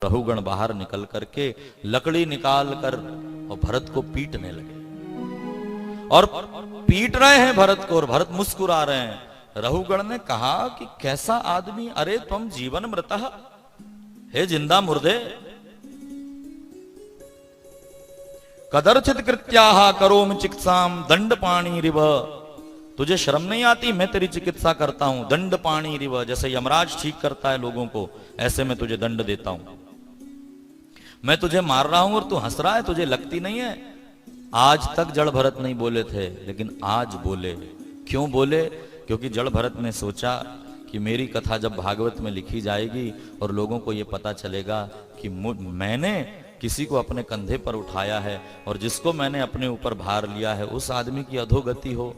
रहुगण बाहर निकल करके लकड़ी निकाल कर और भरत को पीटने लगे और पीट रहे हैं भरत को और भरत मुस्कुरा रहे हैं। रहुगण ने कहा कि कैसा आदमी, अरे तुम जीवन मृतः, हे जिंदा मुर्दे, कदर्चित कृत्याः करोमि चिकित्साम दंड पाणी रिव, तुझे शर्म नहीं आती, मैं तेरी चिकित्सा करता हूं दंड पाणी रिव, जैसे यमराज ठीक करता है लोगों को ऐसे मैं तुझे दंड देता हूं। मैं तुझे मार रहा हूं और तू हंस रहा है, तुझे लगती नहीं है? आज तक जड़ भरत नहीं बोले थे लेकिन आज बोले। क्यों बोले? क्योंकि जड़ भरत ने सोचा कि मेरी कथा जब भागवत में लिखी जाएगी और लोगों को यह पता चलेगा कि मैंने किसी को अपने कंधे पर उठाया है और जिसको मैंने अपने ऊपर भार लिया है उस आदमी की अधोगति हो,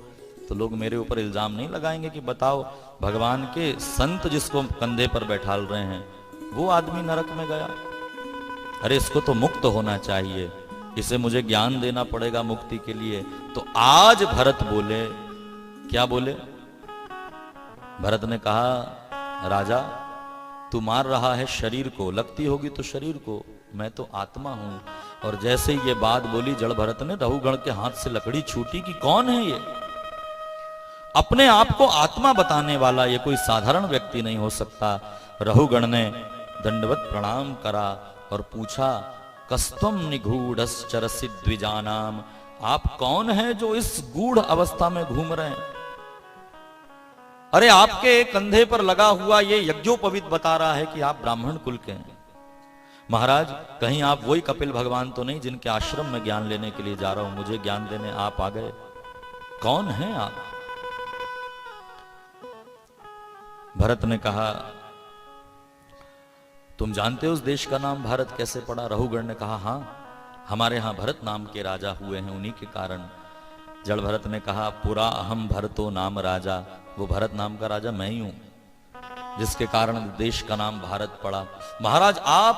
तो लोग मेरे ऊपर इल्जाम नहीं लगाएंगे कि बताओ भगवान के संत जिसको कंधे पर बैठा रहे हैं वो आदमी नरक में गया। अरे इसको तो मुक्त होना चाहिए, इसे मुझे ज्ञान देना पड़ेगा मुक्ति के लिए। तो आज भरत बोले, क्या बोले? भरत ने कहा राजा तू मार रहा है शरीर को, लगती होगी तो शरीर को, मैं तो आत्मा हूं। और जैसे ये बात बोली जड़ भरत ने रहुगण के हाथ से लकड़ी छूटी कि कौन है ये? अपने आप को आत्मा बताने वाला ये कोई साधारण व्यक्ति नहीं हो सकता। रहुगण ने दंडवत प्रणाम करा और पूछा कस्तम निगूढ़श्चरसि द्विजानाम, आप कौन हैं जो इस गूढ़ अवस्था में घूम रहे हैं? अरे आपके कंधे पर लगा हुआ ये यज्ञोपवीत बता रहा है कि आप ब्राह्मण कुल के हैं। महाराज कहीं आप वही कपिल भगवान तो नहीं जिनके आश्रम में ज्ञान लेने के लिए जा रहा हूं, मुझे ज्ञान देने आप आ गए? कौन हैं आप? भरत ने कहा तुम जानते हो उस देश का नाम भारत कैसे पड़ा? रहुगण ने कहा हाँ, हमारे यहां भरत नाम के राजा हुए हैं, उन्हीं के कारण। जड़ भरत ने कहा पुरा अहम भरतो नाम राजा, वो भरत नाम का राजा मैं ही हूं जिसके कारण देश का नाम भारत पड़ा। महाराज आप,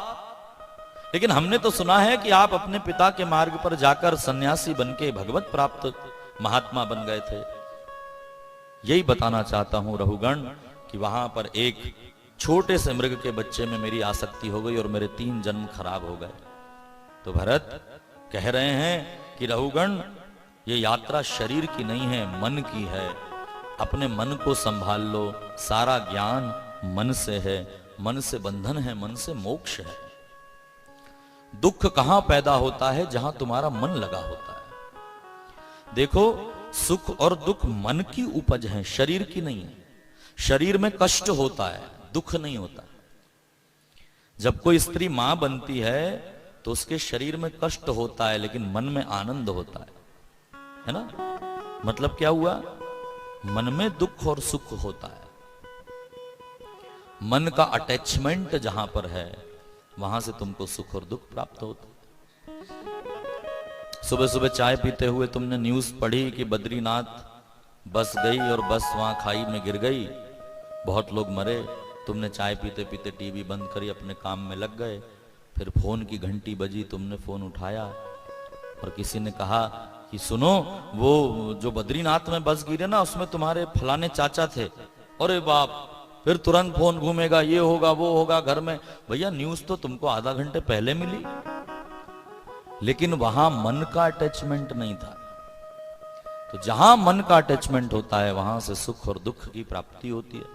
लेकिन हमने तो सुना है कि आप अपने पिता के मार्ग पर जाकर सन्यासी बनके भगवत प्राप्त महात्मा बन गए थे। यही बताना चाहता हूं रहुगण कि वहां पर एक छोटे से मृग के बच्चे में मेरी आसक्ति हो गई और मेरे 3 जन्म खराब हो गए। तो भरत कह रहे हैं कि रहुगण ये यात्रा शरीर की नहीं है, मन की है। अपने मन को संभाल लो, सारा ज्ञान मन से है, मन से बंधन है, मन से मोक्ष है। दुख कहां पैदा होता है? जहां तुम्हारा मन लगा होता है। देखो सुख और दुख मन की उपज है, शरीर की नहीं है। शरीर में कष्ट होता है, दुख नहीं होता। जब कोई स्त्री मां बनती है तो उसके शरीर में कष्ट होता है लेकिन मन में आनंद होता है ना? मतलब क्या हुआ? मन में दुख और सुख होता है। मन का अटैचमेंट जहां पर है वहां से तुमको सुख और दुख प्राप्त होता है। सुबह सुबह चाय पीते हुए तुमने न्यूज पढ़ी कि बद्रीनाथ बस गई और बस वहां खाई में गिर गई, बहुत लोग मरे। तुमने चाय पीते पीते टीवी बंद करी, अपने काम में लग गए। फिर फोन की घंटी बजी, तुमने फोन उठाया और किसी ने कहा कि सुनो वो जो बद्रीनाथ में बस गिरे ना उसमें तुम्हारे फलाने चाचा थे। अरे बाप, फिर तुरंत फोन घूमेगा, ये होगा वो होगा घर में। भैया न्यूज तो तुमको आधा घंटे पहले मिली, लेकिन वहां मन का अटैचमेंट नहीं था। तो जहां मन का अटैचमेंट होता है वहां से सुख और दुख की प्राप्ति होती है।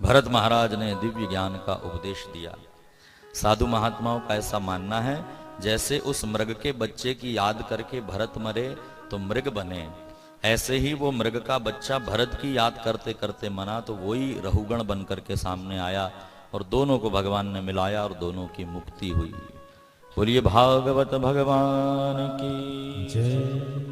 भरत महाराज ने दिव्य ज्ञान का उपदेश दिया। साधु महात्माओं का ऐसा मानना है जैसे उस मृग के बच्चे की याद करके भरत मरे तो मृग बने, ऐसे ही वो मृग का बच्चा भरत की याद करते करते मना तो वही रहुगण बन करके सामने आया और दोनों को भगवान ने मिलाया और दोनों की मुक्ति हुई। बोलिए भागवत भगवान की जय।